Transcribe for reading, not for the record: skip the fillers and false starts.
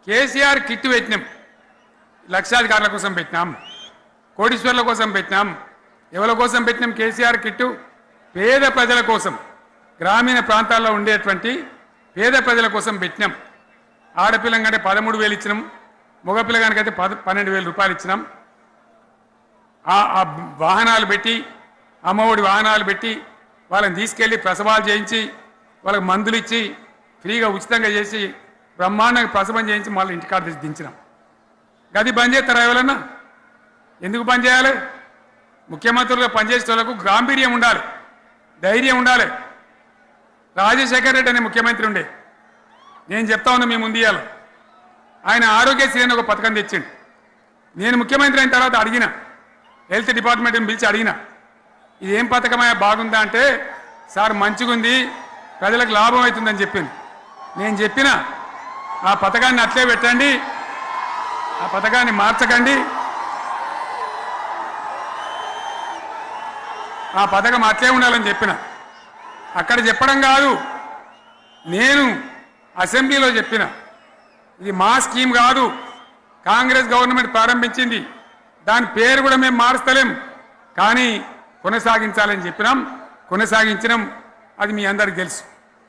KCR kit పెట్టినాం, లక్షాధికారుల కోసం పెట్టినాం, కోటీశ్వర్ల కోసం పెట్టినాం. ఎవరి కోసం పెట్టినాం కేసీఆర్ కిట్టు? పేద ప్రజల కోసం, గ్రామీణ ప్రాంతాల్లో ఉండేటువంటి పేద ప్రజల కోసం పెట్టినాం. ఆడపిల్లంటే 13,000 ఇచ్చినాం, మగ పిల్లగానికైతే 12,000 రూపాయలు ఇచ్చినాం. ఆ వాహనాలు పెట్టి, అమ్మఒడి వాహనాలు పెట్టి వాళ్ళని తీసుకెళ్ళి ప్రసవాలు చేయించి, వాళ్ళకి మందులు ఇచ్చి, ఫ్రీగా ఉచితంగా చేసి, బ్రహ్మాండంగా ప్రసవం చేయించి మళ్ళీ ఇంటికాడ దించినాం. గది బంద్ చేస్తారా ఎవరన్నా? ఎందుకు బంద్ చేయాలి? ముఖ్యమంత్రులుగా పనిచేసే వాళ్ళకు గాంభీర్యం ఉండాలి, ధైర్యం ఉండాలి. రాజశేఖర రెడ్డి అనే ముఖ్యమంత్రి ఉండే, నేను చెప్తా ఉన్నా మీ ముందు ఇయ్యాలి. ఆయన ఆరోగ్యశ్రీ అని ఒక పథకం తెచ్చిండు. నేను ముఖ్యమంత్రి అయిన తర్వాత అడిగిన, హెల్త్ డిపార్ట్మెంట్ని పిలిచి అడిగిన, ఇది ఏం పథకమయ్యా, బాగుందా అంటే, సార్ మంచిగుంది, ప్రజలకు లాభం అవుతుందని చెప్పింది. నేను చెప్పిన ఆ పథకాన్ని అట్లే పెట్టండి, ఆ పథకాన్ని మార్చకండి, ఆ పథకం అట్లే ఉండాలని చెప్పిన. అక్కడ చెప్పడం కాదు, నేను అసెంబ్లీలో చెప్పిన, ఇది మా స్కీమ్ కాదు, కాంగ్రెస్ గవర్నమెంట్ ప్రారంభించింది, దాని పేరు కూడా మేము మారుస్తలేం, కానీ కొనసాగించాలని చెప్పినాం, కొనసాగించినాం. అది మీ అందరికీ తెలుసు.